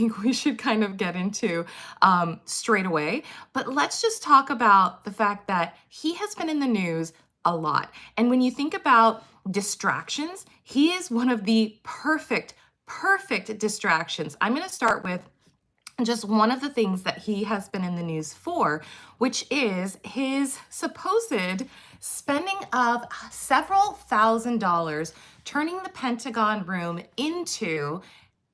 think we should kind of get into straight away. But let's just talk about the fact that he has been in the news a lot. And when you think about distractions, he is one of the perfect distractions. I'm going to start with just one of the things that he has been in the news for, which is his supposed spending of several $1,000s turning the Pentagon room into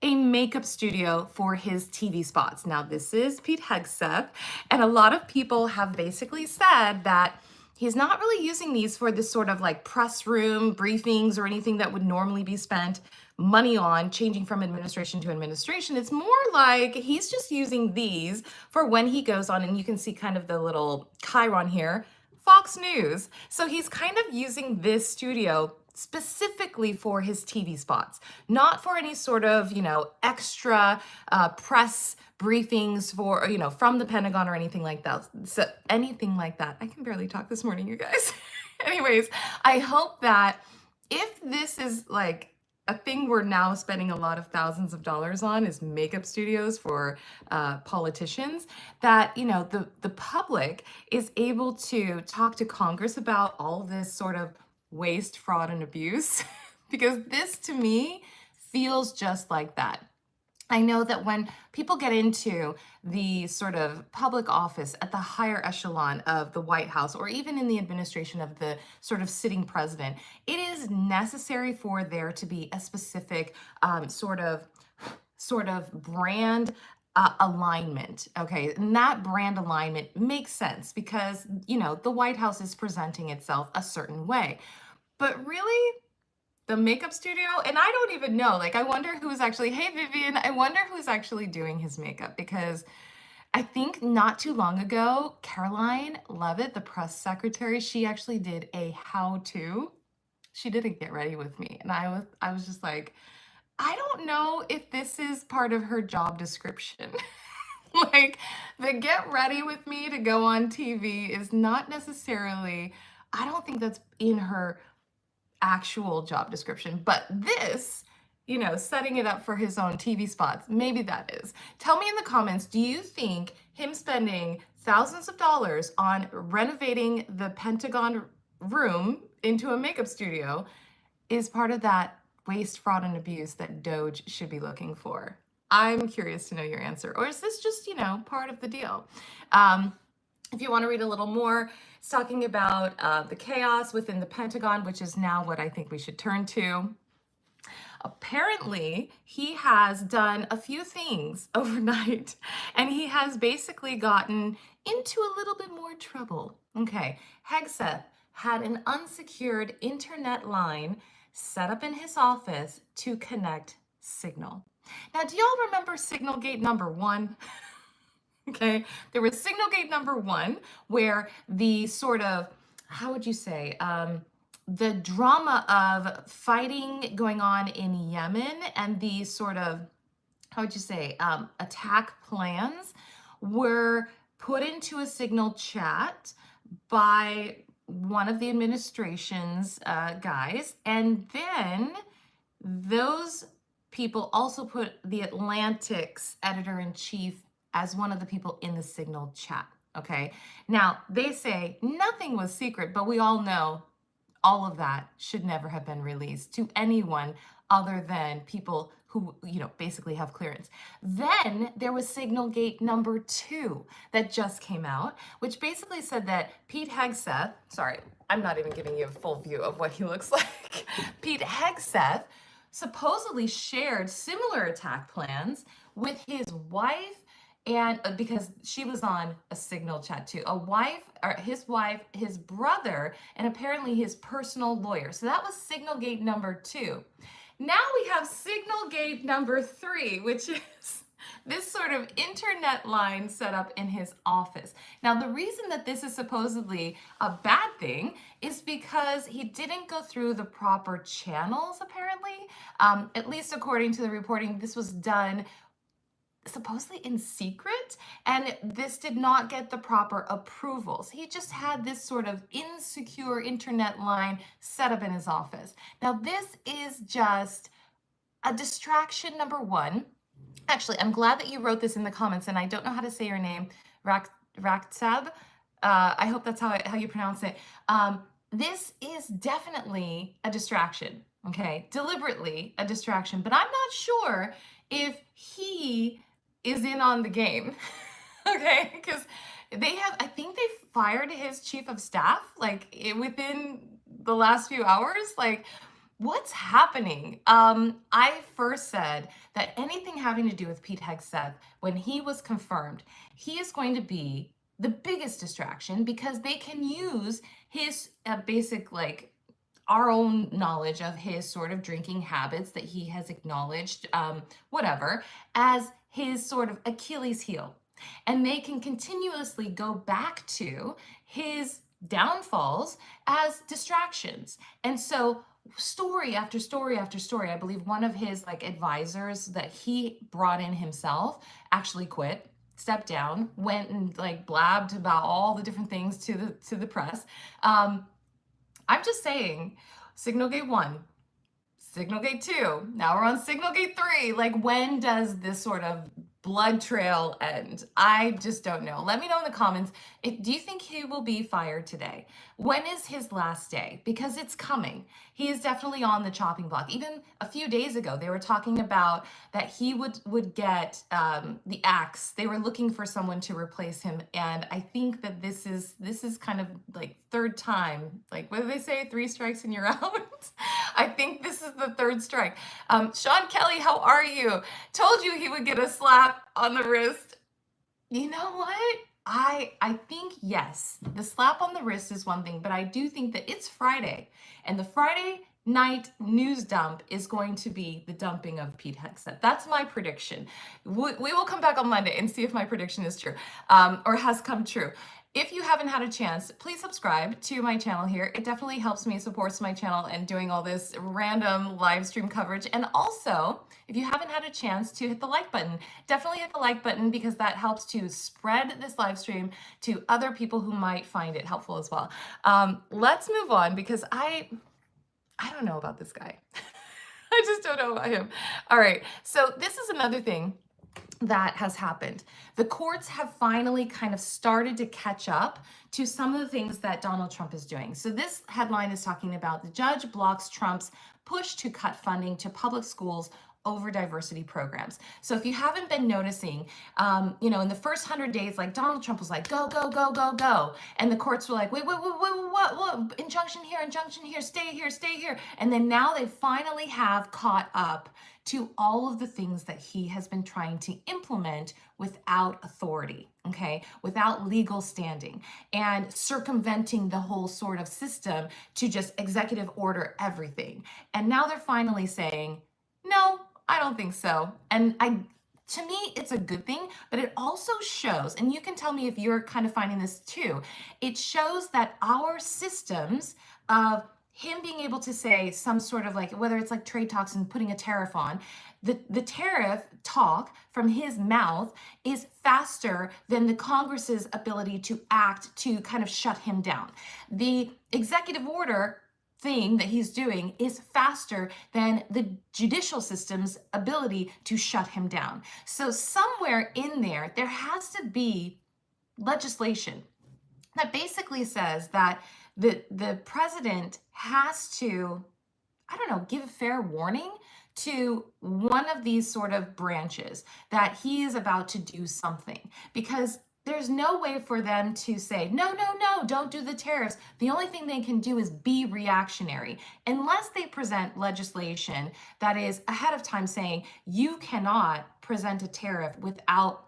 a makeup studio for his TV spots. Now, this is Pete Hegseth, and a lot of people have basically said that he's not really using these for this sort of like press room briefings or anything that would normally be spent money on, changing from administration to administration. It's more like he's just using these for when he goes on, and you can see kind of the little chyron here, Fox News. So he's kind of using this studio specifically for his TV spots, not for any sort of, extra press briefings for, from the Pentagon or anything like that. So anything like that. I can barely talk this morning, you guys. Anyways, I hope that if this is like a thing we're now spending a lot of thousands of dollars on is makeup studios for politicians, that the public is able to talk to Congress about all this sort of waste, fraud, and abuse, because this to me feels just like that. I know that when people get into the sort of public office at the higher echelon of the White House, or even in the administration of the sort of sitting president, it is necessary for there to be a specific sort of brand alignment. Okay, and that brand alignment makes sense because the White House is presenting itself a certain way. But really, the makeup studio, and I don't even know, like, I wonder who's actually, hey Vivian, I wonder who's actually doing his makeup, because I think not too long ago, Caroline Levitt, the press secretary, she actually did a how-to. She did a get ready with me, and I was just like, I don't know if this is part of her job description. Like, the get ready with me to go on TV is not necessarily, I don't think that's in her actual job description, but this, setting it up for his own TV spots, maybe that is. Tell me in the comments, do you think him spending thousands of dollars on renovating the Pentagon room into a makeup studio is part of that waste, fraud, and abuse that Doge should be looking for? I'm curious to know your answer. Or is this just, part of the deal? If you want to read a little more, it's talking about the chaos within the Pentagon, which is now what I think we should turn to. Apparently, he has done a few things overnight, and he has basically gotten into a little bit more trouble. Okay, Hegseth had an unsecured internet line set up in his office to connect Signal. Now, do y'all remember Signalgate number 1? Okay, there was Signalgate number 1, where the sort of, how would you say, the drama of fighting going on in Yemen and the sort of, how would you say, attack plans were put into a Signal chat by one of the administration's guys, and then those people also put the Atlantic's editor-in-chief as one of the people in the Signal chat, okay? Now, they say nothing was secret, but we all know all of that should never have been released to anyone other than people who, basically have clearance. Then there was Signalgate number 2 that just came out, which basically said that Pete Hegseth, sorry, I'm not even giving you a full view of what he looks like. Pete Hegseth supposedly shared similar attack plans with his wife, and because she was on a Signal chat too, his wife, his brother, and apparently his personal lawyer. So that was Signalgate number 2. Now we have Signalgate number 3, which is this sort of internet line set up in his office. Now, the reason that this is supposedly a bad thing is because he didn't go through the proper channels, apparently. At least according to the reporting, this was done supposedly in secret, and this did not get the proper approvals. He just had this sort of insecure internet line set up in his office. Now, this is just a distraction, number 1. Actually, I'm glad that you wrote this in the comments, and I don't know how to say your name, Raktsab. I hope that's how you pronounce it. This is definitely a distraction, okay? Deliberately a distraction, but I'm not sure if he is in on the game, okay? Because I think they fired his chief of staff like within the last few hours. Like, what's happening? I first said that anything having to do with Pete Hegseth, when he was confirmed, he is going to be the biggest distraction because they can use his basic, like, our own knowledge of his sort of drinking habits that he has acknowledged, whatever, as his sort of Achilles heel. And they can continuously go back to his downfalls as distractions. And so story after story after story, I believe one of his like advisors that he brought in himself actually quit, stepped down, went and like blabbed about all the different things to the press. I'm just saying, Signalgate 1, Signalgate 2, now we're on Signalgate 3. Like, when does this sort of blood trail end? I just don't know. Let me know in the comments. Do you think he will be fired today? When is his last day? Because it's coming. He is definitely on the chopping block. Even a few days ago, they were talking about that he would get the axe. They were looking for someone to replace him, and I think that this is kind of like third time. Like, what do they say? 3 strikes and you're out. I think this is the third strike. Sean Kelly, how are you? Told you he would get a slap on the wrist. You know what? I think, yes, the slap on the wrist is one thing, but I do think that it's Friday, and the Friday night news dump is going to be the dumping of Pete Hegseth. That's my prediction. We will come back on Monday and see if my prediction is true, or has come true. If you haven't had a chance, please subscribe to my channel here. It definitely helps me, supports my channel, and doing all this random live stream coverage. And also, if you haven't had a chance to hit the like button, definitely hit the like button, because that helps to spread this live stream to other people who might find it helpful as well. Let's move on, because I don't know about this guy. I just don't know about him. All right, so this is another thing that has happened. The courts have finally kind of started to catch up to some of the things that Donald Trump is doing. So this headline is talking about the judge blocks Trump's push to cut funding to public schools over diversity programs. So if you haven't been noticing, in the first 100 days, like, Donald Trump was like, go, go, go, go, go. And the courts were like, wait, what? Injunction here, stay here. And then now they finally have caught up to all of the things that he has been trying to implement without authority, okay, without legal standing, and circumventing the whole sort of system to just executive order everything. And now they're finally saying, no, I don't think so. And to me, it's a good thing, but it also shows, and you can tell me if you're kind of finding this too, it shows that our systems of him being able to say some sort of, like, whether it's like trade talks and putting a tariff on, the tariff talk from his mouth is faster than the Congress's ability to act to kind of shut him down. The executive order thing that he's doing is faster than the judicial system's ability to shut him down. So somewhere in there has to be legislation that basically says that the president has to, I don't know, give a fair warning to one of these sort of branches that he is about to do something, because there's no way for them to say, no, don't do the tariffs. The only thing they can do is be reactionary, unless they present legislation that is ahead of time saying you cannot present a tariff without,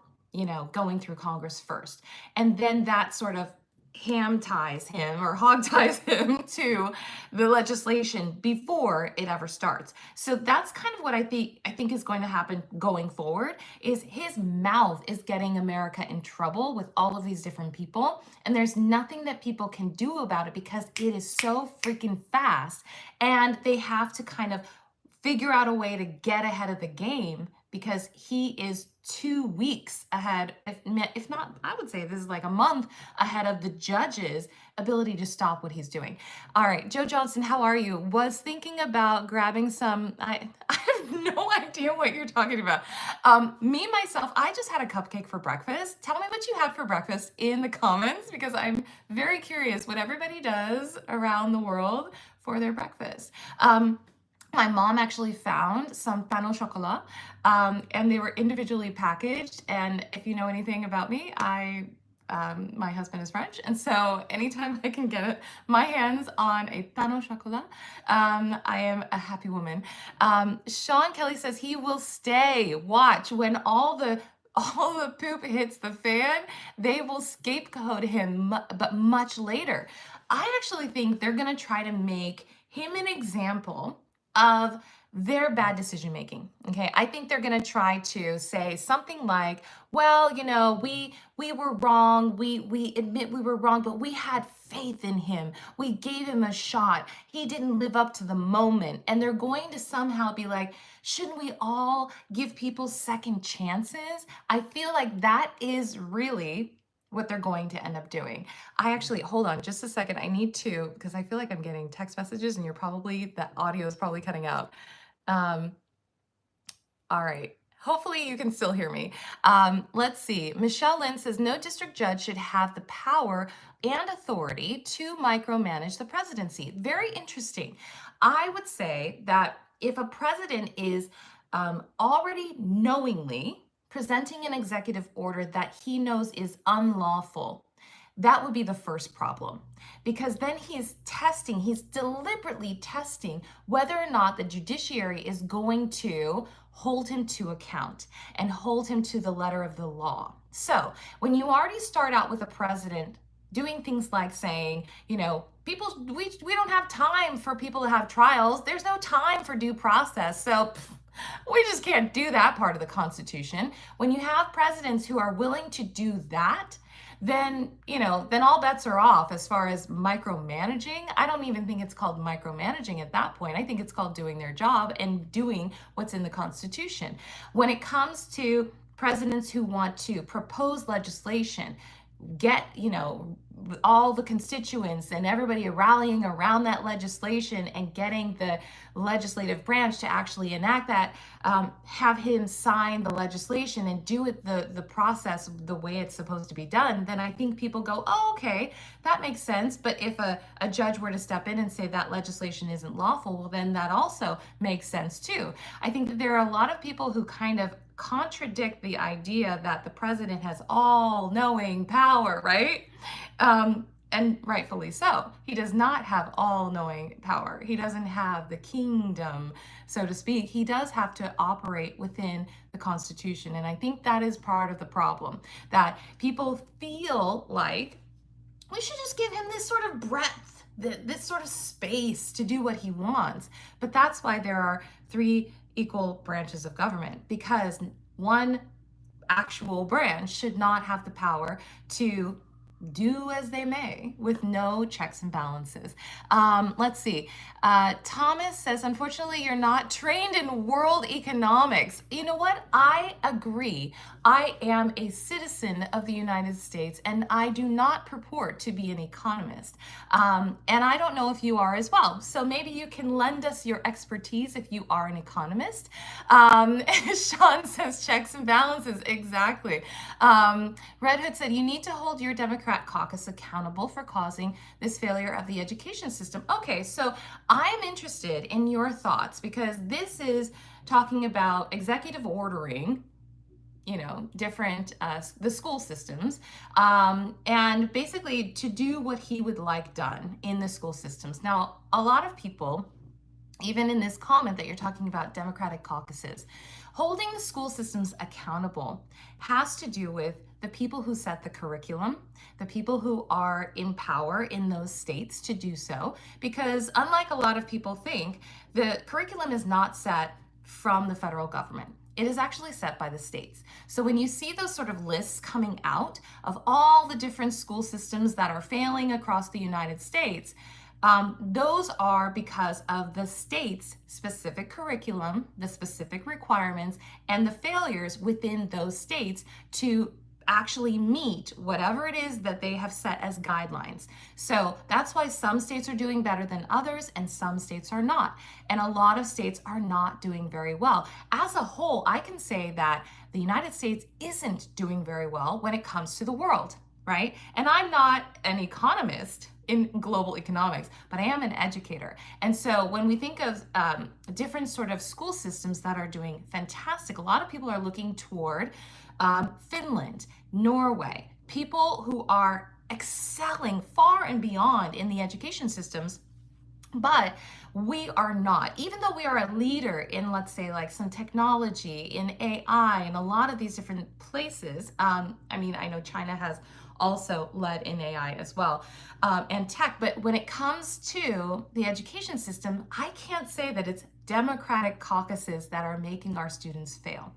going through Congress first. And then that sort of ham ties him or hog ties him to the legislation before it ever starts. So that's kind of what I think is going to happen going forward, is his mouth is getting America in trouble with all of these different people, and there's nothing that people can do about it because it is so freaking fast, and they have to kind of figure out a way to get ahead of the game because he is 2 weeks ahead, if not, I would say this is like a month ahead of the judge's ability to stop what he's doing. All right, Joe Johnson, how are you? Was thinking about grabbing some, I have no idea what you're talking about. Myself, I just had a cupcake for breakfast. Tell me what you had for breakfast in the comments, because I'm very curious what everybody does around the world for their breakfast. My mom actually found some pain au chocolat, and they were individually packaged. And if you know anything about me, my husband is French, and so anytime I can get my hands on a pain au chocolat, I am a happy woman. Sean Kelly says he will stay. Watch when all the poop hits the fan, they will scapegoat him, but much later. I actually think they're gonna try to make him an example of their bad decision making. Okay, I think they're going to try to say something like, well, we were wrong, we admit we were wrong, but we had faith in him, we gave him a shot, he didn't live up to the moment. And they're going to somehow be like, shouldn't we all give people second chances? I feel like that is really what they're going to end up doing. I actually, hold on just a second. I need to, because I feel like I'm getting text messages and the audio is probably cutting out. All right. Hopefully you can still hear me. Let's see. Michelle Lynn says, no district judge should have the power and authority to micromanage the presidency. Very interesting. I would say that if a president is already knowingly presenting an executive order that he knows is unlawful, that would be the first problem, because then he's deliberately testing whether or not the judiciary is going to hold him to account and hold him to the letter of the law. So when you already start out with a president doing things like saying, we don't have time for people to have trials. There's no time for due process. So we just can't do that part of the Constitution. When you have presidents who are willing to do that, then all bets are off as far as micromanaging. I don't even think it's called micromanaging at that point. I think it's called doing their job and doing what's in the Constitution. When it comes to presidents who want to propose legislation, get all the constituents and everybody rallying around that legislation and getting the legislative branch to actually enact that, have him sign the legislation and do it the process the way it's supposed to be done, then I think people go, oh, okay, that makes sense. But if a judge were to step in and say that legislation isn't lawful, well, then that also makes sense too. I think that there are a lot of people who kind of contradict the idea that the president has all-knowing power, right? And rightfully so. He does not have all-knowing power. He doesn't have the kingdom, so to speak. He does have to operate within the Constitution. And I think that is part of the problem, that people feel like we should just give him this sort of breadth, this sort of space to do what he wants. But that's why there are 3 equal branches of government, because one actual branch should not have the power to do as they may with no checks and balances. Let's see. Thomas says, unfortunately, you're not trained in world economics. You know what? I agree. I am a citizen of the United States, and I do not purport to be an economist. And I don't know if you are as well. So maybe you can lend us your expertise if you are an economist. Sean says checks and balances. Exactly. Red Hood said, you need to hold your Democrat caucus accountable for causing this failure of the education system. Okay, so I'm interested in your thoughts, because this is talking about executive ordering, different, the school systems, and basically to do what he would like done in the school systems. Now, a lot of people, even in this comment that you're talking about Democratic caucuses, holding the school systems accountable has to do with the people who set the curriculum, the people who are in power in those states to do so, because unlike a lot of people think, the curriculum is not set from the federal government. It is actually set by the states. So when you see those sort of lists coming out of all the different school systems that are failing across the United States, Those are because of the state's specific curriculum, the specific requirements, and the failures within those states to actually meet whatever it is that they have set as guidelines. So that's why some states are doing better than others and some states are not. And a lot of states are not doing very well. As a whole, I can say that the United States isn't doing very well when it comes to the world, right? And I'm not an economist in global economics, but I am an educator. And so when we think of different sort of school systems that are doing fantastic, a lot of people are looking toward Finland, Norway, people who are excelling far and beyond in the education systems. But we are not, even though we are a leader in, let's say, like some technology, in AI, and a lot of these different places. I mean, I know China has also led in AI as well, and tech. But when it comes to the education system, I can't say that it's Democratic caucuses that are making our students fail.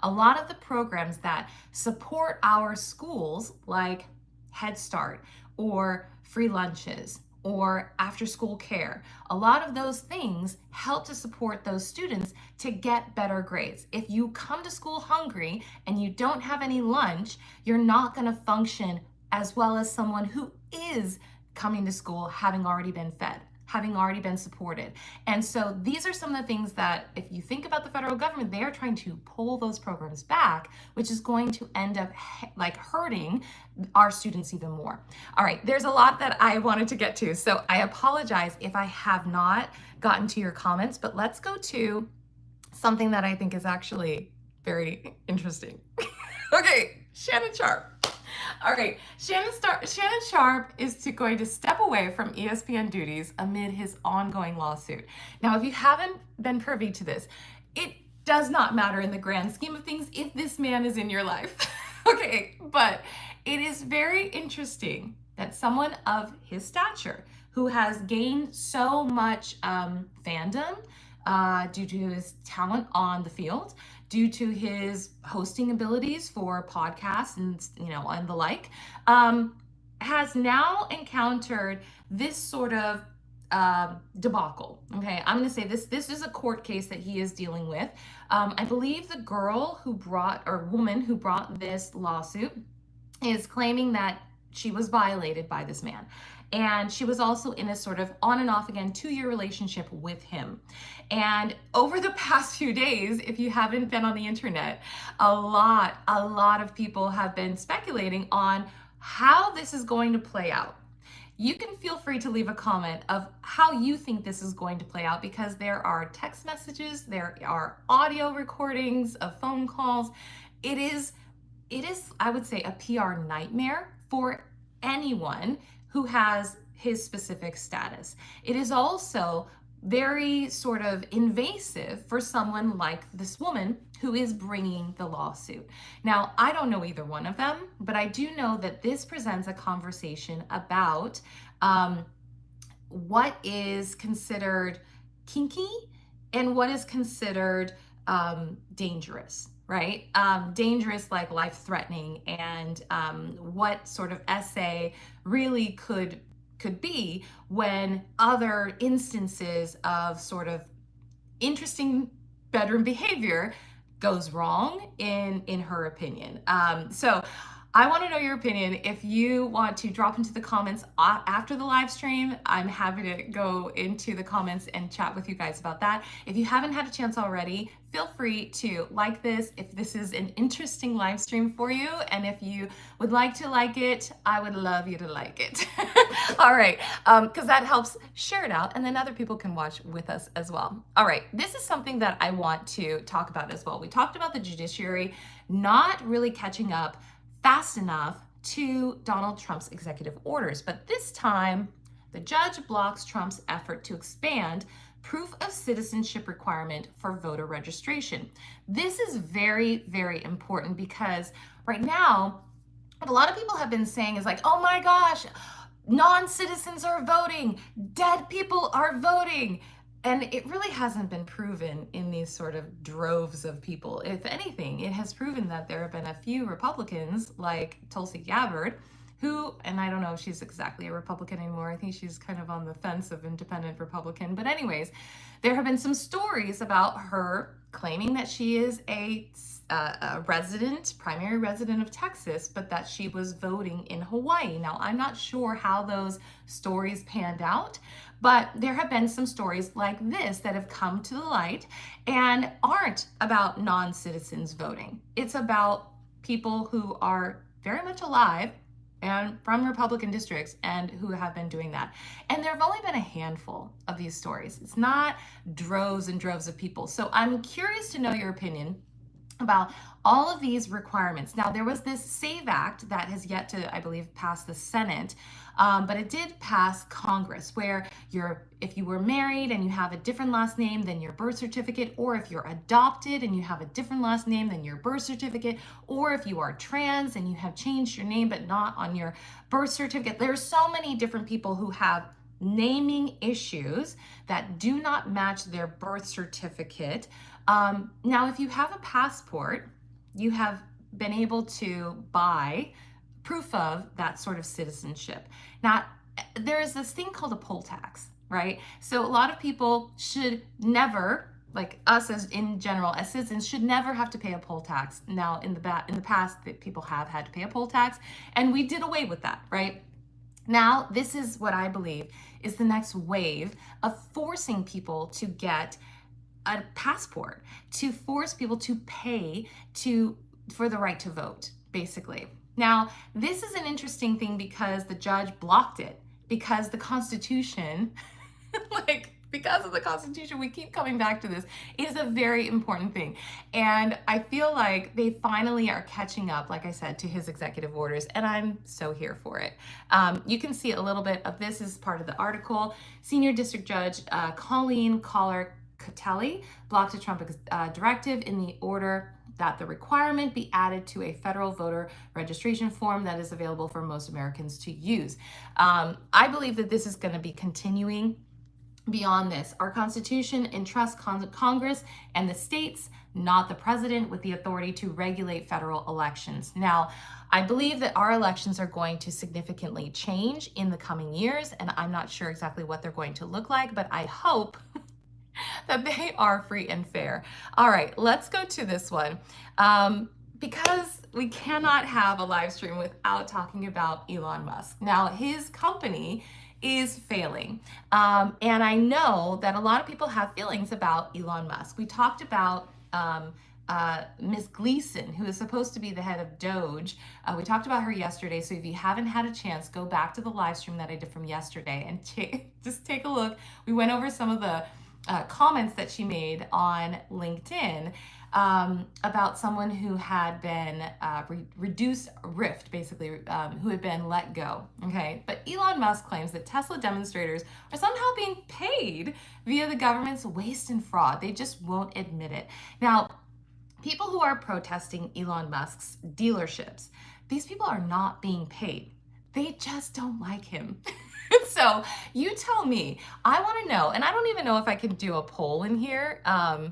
A lot of the programs that support our schools, like Head Start or free lunches or after school care, a lot of those things help to support those students to get better grades. If you come to school hungry and you don't have any lunch, you're not going to function as well as someone who is coming to school having already been fed, having already been supported. And so these are some of the things that, if you think about the federal government, they are trying to pull those programs back, which is going to end up like hurting our students even more. All right, there's a lot that I wanted to get to, so I apologize if I have not gotten to your comments, but let's go to something that I think is actually very interesting. Okay, Shannon Sharp. All right, Shannon Sharp is going to step away from ESPN duties amid his ongoing lawsuit. Now, if you haven't been privy to this, it does not matter in the grand scheme of things if this man is in your life. Okay, but it is very interesting that someone of his stature, who has gained so much fandom due to his talent on the field, due to his hosting abilities for podcasts and and the like, has now encountered this sort of debacle. Okay, I'm going to say this is a court case that he is dealing with. I believe the woman who brought this lawsuit is claiming that she was violated by this man. And she was also in a sort of on and off again 2-year relationship with him. And over the past few days, if you haven't been on the internet, a lot of people have been speculating on how this is going to play out. You can feel free to leave a comment of how you think this is going to play out, because there are text messages, there are audio recordings of phone calls. It is, I would say, a PR nightmare for anyone who has his specific status. It is also very sort of invasive for someone like this woman who is bringing the lawsuit. Now, I don't know either one of them, but I do know that this presents a conversation about what is considered kinky and what is considered dangerous. Right? Dangerous, like life-threatening, and what sort of essay really could be when other instances of sort of interesting bedroom behavior goes wrong in her opinion. So I want to know your opinion. If you want to drop into the comments after the live stream, I'm happy to go into the comments and chat with you guys about that. If you haven't had a chance already, feel free to like this if this is an interesting live stream for you. And if you would like to like it, I would love you to like it. All right, because that helps share it out, and then other people can watch with us as well. All right, this is something that I want to talk about as well. We talked about the judiciary not really catching up fast enough to Donald Trump's executive orders. But this time, the judge blocks Trump's effort to expand proof of citizenship requirement for voter registration. This is very, very important, because right now, what a lot of people have been saying is like, oh my gosh, non-citizens are voting, dead people are voting. And it really hasn't been proven in these sort of droves of people. If anything, it has proven that there have been a few Republicans like Tulsi Gabbard who, and I don't know if she's exactly a Republican anymore. I think she's kind of on the fence of independent Republican. But anyways, there have been some stories about her claiming that she is a resident, primary resident of Texas, but that she was voting in Hawaii. Now, I'm not sure how those stories panned out, but there have been some stories like this that have come to the light and aren't about non-citizens voting. It's about people who are very much alive and from Republican districts and who have been doing that. And there have only been a handful of these stories. It's not droves and droves of people. So I'm curious to know your opinion about all of these requirements. Now, there was this SAVE Act that has yet to, I believe, pass the Senate, but it did pass Congress, where if you were married and you have a different last name than your birth certificate, or if you're adopted and you have a different last name than your birth certificate, or if you are trans and you have changed your name but not on your birth certificate. There's so many different people who have naming issues that do not match their birth certificate. Now, if you have a passport, you have been able to buy proof of that sort of citizenship. Now, there is this thing called a poll tax, right? So a lot of people should never, like us as in general, as citizens, should never have to pay a poll tax. Now, in the past, people have had to pay a poll tax, and we did away with that, right? Now, this is what I believe is the next wave of forcing people to get a passport, to force people to pay for the right to vote, basically. Now, this is an interesting thing because the judge blocked it, because the Constitution, because of the Constitution, we keep coming back to this. It is a very important thing. And I feel like they finally are catching up, like I said, to his executive orders, and I'm so here for it. You can see a little bit of this as part of the article. Senior District Judge Colleen Collar-Catelli blocked a Trump directive in the order that the requirement be added to a federal voter registration form that is available for most Americans to use. I believe that this is going to be continuing beyond this. Our Constitution entrusts Congress and the states, not the president, with the authority to regulate federal elections. Now, I believe that our elections are going to significantly change in the coming years, and I'm not sure exactly what they're going to look like, but I hope that they are free and fair. All right, let's go to this one. Because we cannot have a live stream without talking about Elon Musk. Now, his company is failing. And I know that a lot of people have feelings about Elon Musk. We talked about Ms. Gleason, who is supposed to be the head of Doge. We talked about her yesterday, so if you haven't had a chance, go back to the live stream that I did from yesterday and just take a look. We went over some of the comments that she made on LinkedIn about someone who had been reduced rift, basically, who had been let go. Okay, but Elon Musk claims that Tesla demonstrators are somehow being paid via the government's waste and fraud. They just won't admit it. Now, people who are protesting Elon Musk's dealerships, these people are not being paid. They just don't like him. So you tell me. I want to know, and I don't even know if I can do a poll in here. I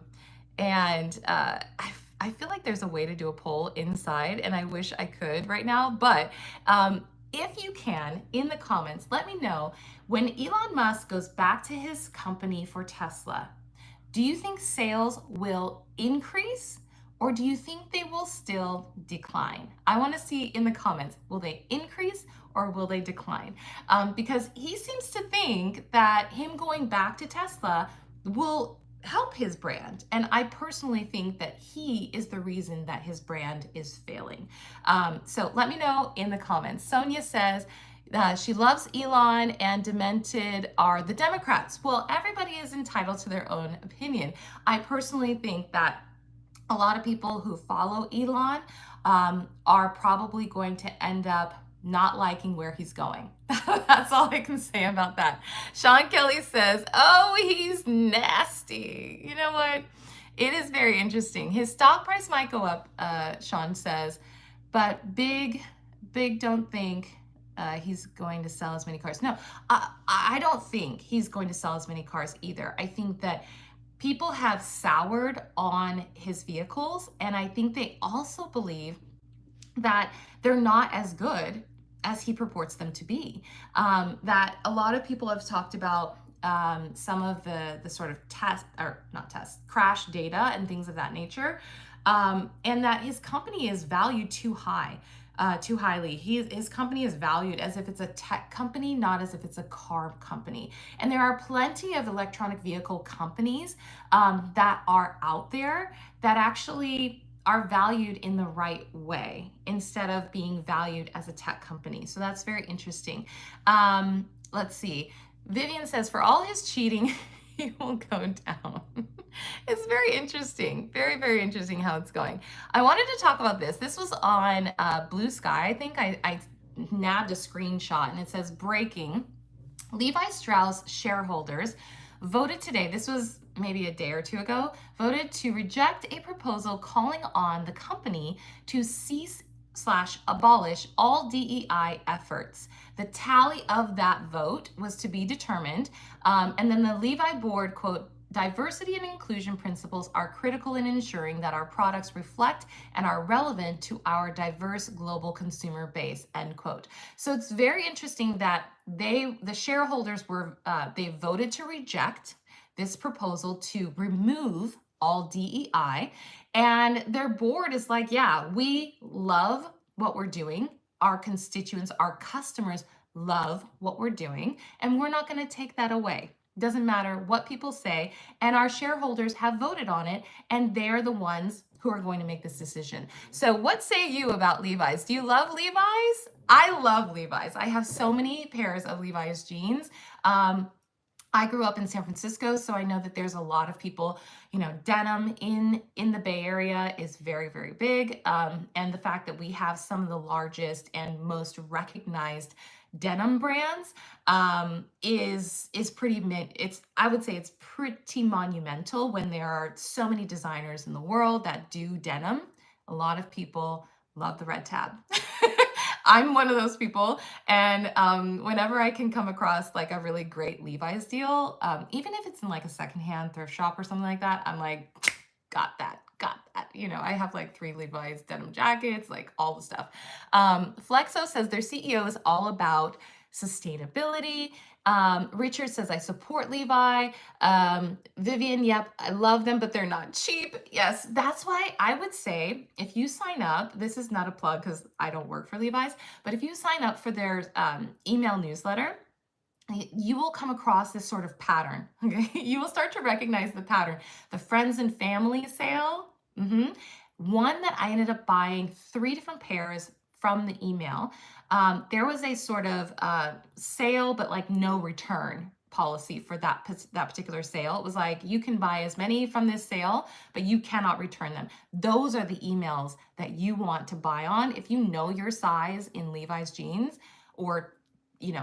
feel like there's a way to do a poll inside, and I wish I could right now. But if you can, in the comments, let me know, when Elon Musk goes back to his company for Tesla, do you think sales will increase, or do you think they will still decline? I want to see in the comments, will they increase or will they decline? Because he seems to think that him going back to Tesla will help his brand. And I personally think that he is the reason that his brand is failing. So let me know in the comments. Sonia says, she loves Elon and demented are the Democrats. Well, everybody is entitled to their own opinion. I personally think that a lot of people who follow Elon are probably going to end up not liking where he's going. That's all I can say about that. Sean Kelly says, oh, he's nasty. You know what? It is very interesting. His stock price might go up, Sean says, but big don't think he's going to sell as many cars. No, I don't think he's going to sell as many cars either. I think that people have soured on his vehicles, and I think they also believe that they're not as good as he purports them to be. That a lot of people have talked about some of the sort of crash data and things of that nature, and that his company is valued too highly. His company is valued as if it's a tech company, not as if it's a car company. And there are plenty of electronic vehicle companies that are out there that actually are valued in the right way instead of being valued as a tech company. So that's very interesting. Let's see. Vivian says, for all his cheating, he will go down. It's very interesting. Very, very interesting how it's going. I wanted to talk about this. This was on Blue Sky. I think I nabbed a screenshot, and it says, breaking. Levi Strauss shareholders voted today, this was maybe a day or two ago, voted to reject a proposal calling on the company to cease/abolish all DEI efforts. The tally of that vote was to be determined. And then the Levi board, quote, diversity and inclusion principles are critical in ensuring that our products reflect and are relevant to our diverse global consumer base, end quote. So it's very interesting that the shareholders they voted to reject this proposal to remove all DEI, and their board is like, yeah, we love what we're doing. Our constituents, our customers love what we're doing, and we're not going to take that away. Doesn't matter what people say, and our shareholders have voted on it, and they're the ones who are going to make this decision. So what say you about Levi's? Do you love Levi's? I love Levi's. I have so many pairs of Levi's jeans. I grew up in San Francisco, so I know that there's a lot of people, denim in the Bay Area is very, very big. And the fact that we have some of the largest and most recognized denim brands is pretty I would say it's pretty monumental when there are so many designers in the world that do denim. A lot of people love the red tab. I'm one of those people, and whenever I can come across like a really great Levi's deal, even if it's in like a secondhand thrift shop or something like that, I'm like, got that. I have like 3 Levi's denim jackets, like all the stuff. Flexo says their CEO is all about sustainability. Richard says, I support Levi. Vivian, yep, I love them, but they're not cheap. Yes, that's why I would say if you sign up, this is not a plug because I don't work for Levi's, but if you sign up for their email newsletter, you will come across this sort of pattern. Okay, you will start to recognize the pattern. The friends and family sale, one that I ended up buying 3 different pairs from the email. There was a sort of sale, but like no return policy for that particular sale. It was like, you can buy as many from this sale, but you cannot return them. Those are the emails that you want to buy on. If you know your size in Levi's jeans or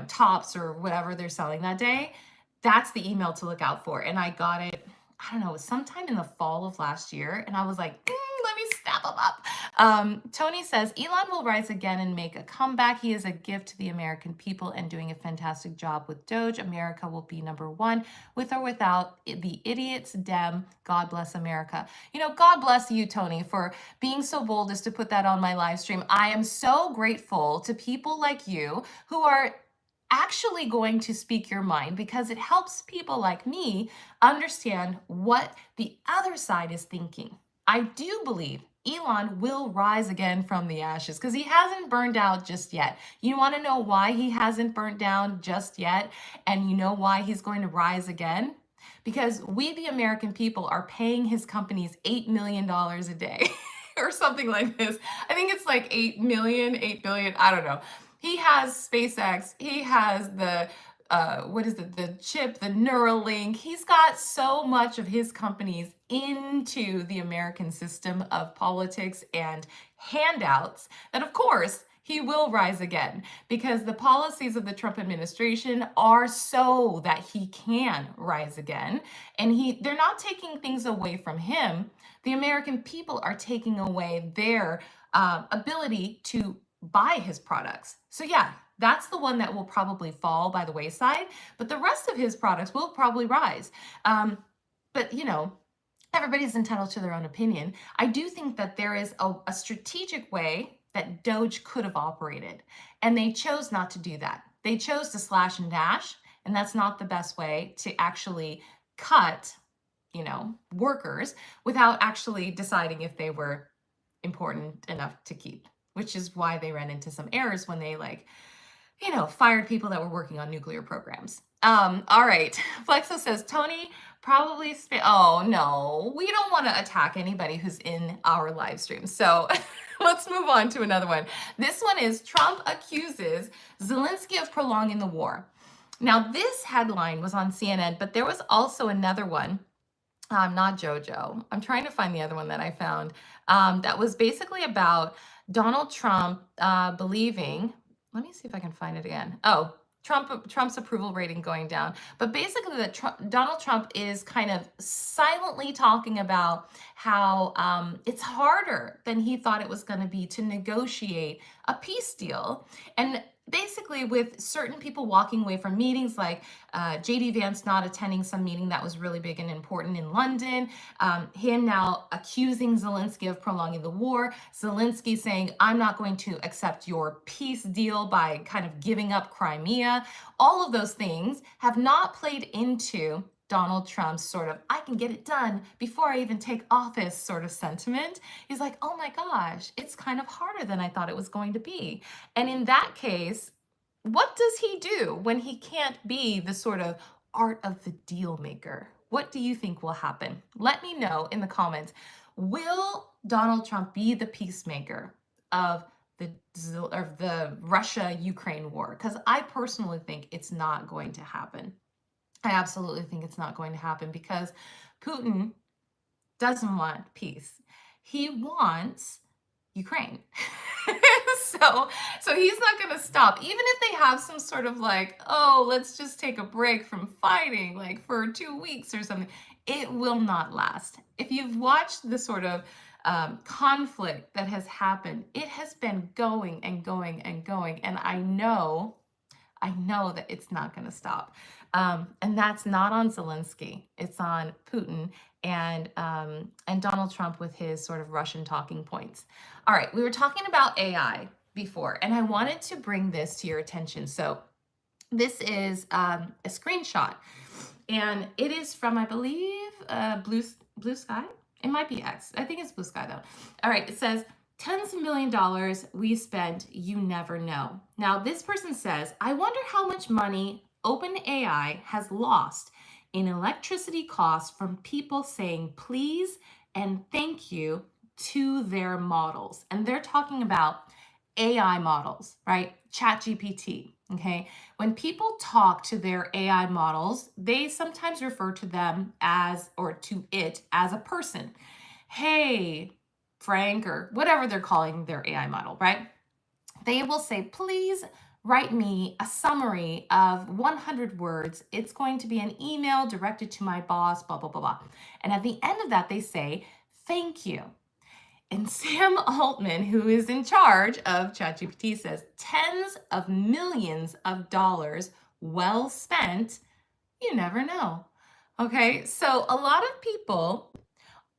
tops or whatever they're selling that day, that's the email to look out for. And I got it, I don't know, sometime in the fall of last year. And I was like, let me snap them up. Tony says, Elon will rise again and make a comeback. He is a gift to the American people and doing a fantastic job with Doge. America will be #1 with or without the idiots, Dem. God bless America. God bless you, Tony, for being so bold as to put that on my live stream. I am so grateful to people like you who are actually going to speak your mind, because it helps people like me understand what the other side is thinking. I do believe Elon will rise again from the ashes because he hasn't burned out just yet. You want to know why he hasn't burnt down just yet? And you know why he's going to rise again? Because we, the American people, are paying his companies $8 million a day or something like this. I think it's like 8 billion, I don't know. He has SpaceX, he has the chip, the Neuralink. He's got so much of his companies into the American system of politics and handouts that, of course, he will rise again, because the policies of the Trump administration are so that he can rise again. And they're not taking things away from him. The American people are taking away their ability to buy his products. So yeah, that's the one that will probably fall by the wayside, but the rest of his products will probably rise. But everybody's entitled to their own opinion. I do think that there is a strategic way that Doge could have operated. And they chose not to do that. They chose to slash and dash, and that's not the best way to actually cut, workers without actually deciding if they were important enough to keep, which is why they ran into some errors when they fired people that were working on nuclear programs. All right. Flexo says, Tony probably, oh no, we don't want to attack anybody who's in our live stream. So let's move on to another one. This one is Trump accuses Zelensky of prolonging the war. Now, this headline was on CNN, but there was also another one. Not JoJo. I'm trying to find the other one that I found that was basically about Donald Trump believing. Let me see if I can find it again. Oh, Trump's approval rating going down. But basically, Donald Trump is kind of silently talking about how it's harder than he thought it was going to be to negotiate a peace deal. And basically, with certain people walking away from meetings, like J.D. Vance not attending some meeting that was really big and important in London, him now accusing Zelensky of prolonging the war, Zelensky saying, I'm not going to accept your peace deal by kind of giving up Crimea. All of those things have not played into Donald Trump's sort of, I can get it done before I even take office sort of sentiment. He's like, oh my gosh, it's kind of harder than I thought it was going to be. And in that case, what does he do when he can't be the sort of art of the deal maker? What do you think will happen? Let me know in the comments. Will Donald Trump be the peacemaker of the Russia-Ukraine war? Because I personally think it's not going to happen. I absolutely think it's not going to happen because Putin doesn't want peace. He wants Ukraine. So he's not going to stop. Even if they have some sort of like, oh, let's just take a break from fighting like for 2 weeks or something, it will not last. If you've watched the sort of conflict that has happened, it has been going and going and going. And I know that it's not going to stop. And that's not on Zelensky. It's on Putin and Donald Trump with his sort of Russian talking points. All right, we were talking about AI before, and I wanted to bring this to your attention. So this is a screenshot, and it is from, I believe, Blue Sky. It might be X. I think it's Blue Sky, though. All right, it says, tens of $1 million we spent, you never know. Now, this person says, I wonder how much money OpenAI has lost in electricity costs from people saying please and thank you to their models. And they're talking about AI models, right? ChatGPT, okay? When people talk to their AI models, they sometimes refer to them as, or to it as a person. Hey, Frank, or whatever they're calling their AI model, right? They will say, please write me a summary of 100 words. It's going to be an email directed to my boss, blah, blah, blah, blah. And at the end of that, they say, thank you. And Sam Altman, who is in charge of ChatGPT, says tens of millions of dollars well spent. You never know. Okay, so a lot of people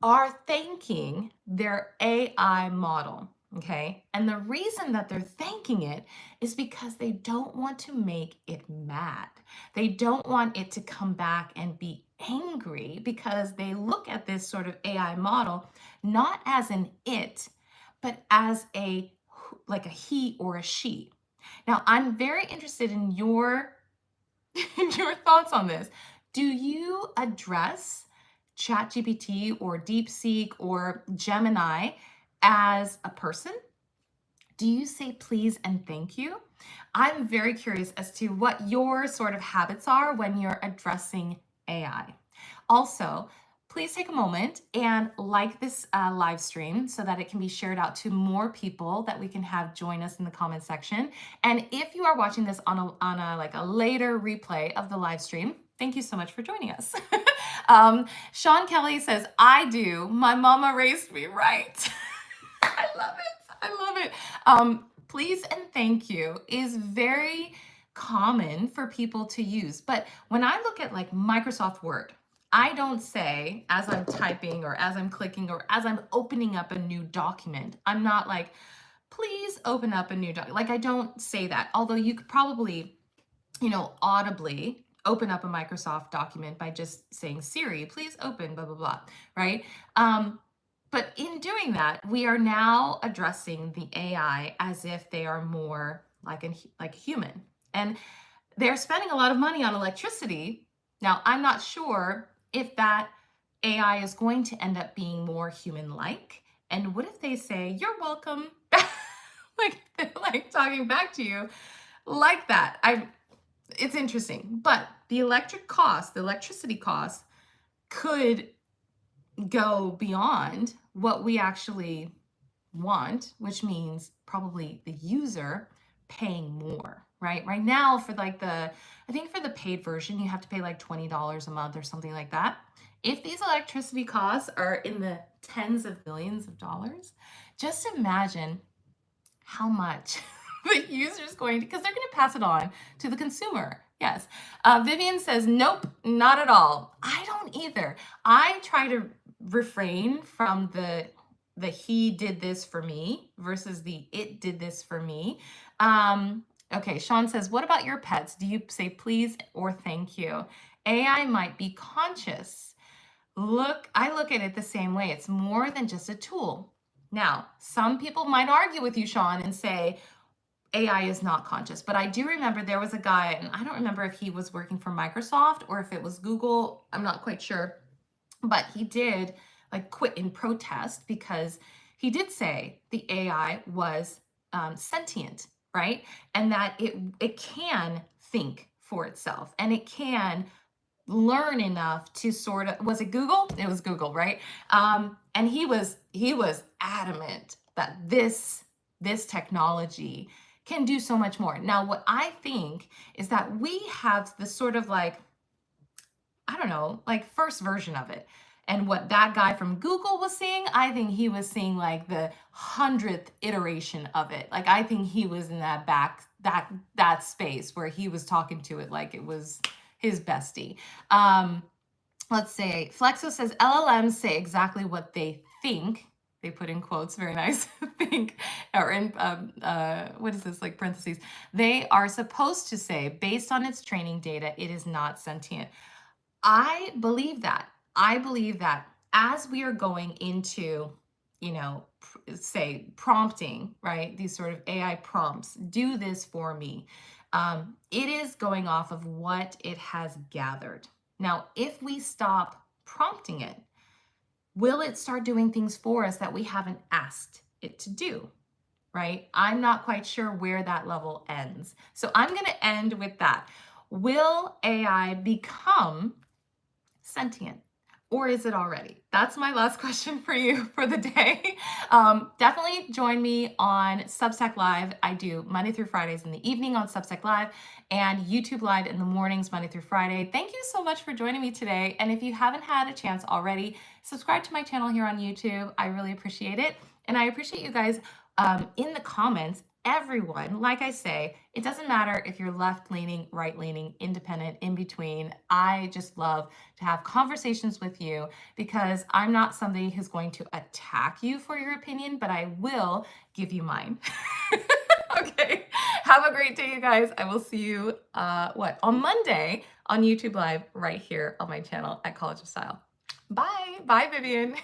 are thanking their AI model. Okay, and the reason that they're thanking it is because they don't want to make it mad. They don't want it to come back and be angry because they look at this sort of AI model not as an it, but as like a he or a she. Now, I'm very interested in your thoughts on this. Do you address ChatGPT or DeepSeek or Gemini as a person? Do you say please and thank you? I'm very curious as to what your sort of habits are when you're addressing AI. Also, please take a moment and like this live stream so that it can be shared out to more people that we can have join us in the comment section. And if you are watching this on a later replay of the live stream, thank you so much for joining us. Sean Kelly says, I do. My mama raised me right. I love it. I love it. Please and thank you is very common for people to use. But when I look at like Microsoft Word, I don't say as I'm typing or as I'm clicking or as I'm opening up a new document, I'm not like, please open up a new document. Like, I don't say that, although you could probably, audibly open up a Microsoft document by just saying, Siri, please open, blah, blah, blah, right? But in doing that, we are now addressing the AI as if they are more like a human. And they're spending a lot of money on electricity. Now, I'm not sure if that AI is going to end up being more human-like. And what if they say, you're welcome? Like, they're like talking back to you like that. It's interesting. But the electricity cost could go beyond what we actually want, which means probably the user paying more, right? Right now, for like I think for the paid version, you have to pay like $20 a month or something like that. If these electricity costs are in the tens of millions of dollars, just imagine how much the user's going to, because they're going to pass it on to the consumer. Yes. Vivian says, nope, not at all. I don't either. I try to refrain from the he did this for me versus the it did this for me. Okay, Sean says, what about your pets? Do you say please or thank you? AI might be conscious. I look at it the same way. It's more than just a tool. Now, some people might argue with you, Sean, and say AI is not conscious. But I do remember there was a guy, and I don't remember if he was working for Microsoft or if it was Google. I'm not quite sure. But he did like quit in protest because he did say the AI was sentient, right? And that it can think for itself and it can learn enough to sort of, was it Google? It was Google, right? And he was adamant that this technology can do so much more. Now, what I think is that we have this sort of like, I don't know, like first version of it. And what that guy from Google was seeing, I think he was seeing like the 100th iteration of it. Like, I think he was in that space where he was talking to it like it was his bestie. Let's say Flexo says LLMs say exactly what they think. They put in quotes, very nice. Think, or in what is this, like parentheses? They are supposed to say, based on its training data, it is not sentient. I believe that. I believe that as we are going into, say prompting, right? These sort of AI prompts, do this for me. It is going off of what it has gathered. Now, if we stop prompting it, will it start doing things for us that we haven't asked it to do, right? I'm not quite sure where that level ends. So I'm going to end with that. Will AI become sentient? Or is it already? That's my last question for you for the day. Definitely join me on Substack Live. I do Monday through Fridays in the evening on Substack Live and YouTube Live in the mornings, Monday through Friday. Thank you so much for joining me today. And if you haven't had a chance already, subscribe to my channel here on YouTube. I really appreciate it. And I appreciate you guys in the comments. Everyone, like I say, it doesn't matter if you're left-leaning, right-leaning, independent, in between. I just love to have conversations with you because I'm not somebody who's going to attack you for your opinion, but I will give you mine. Okay, have a great day, you guys. I will see you, on Monday on YouTube Live right here on my channel at College of Style. Bye. Bye, Vivian.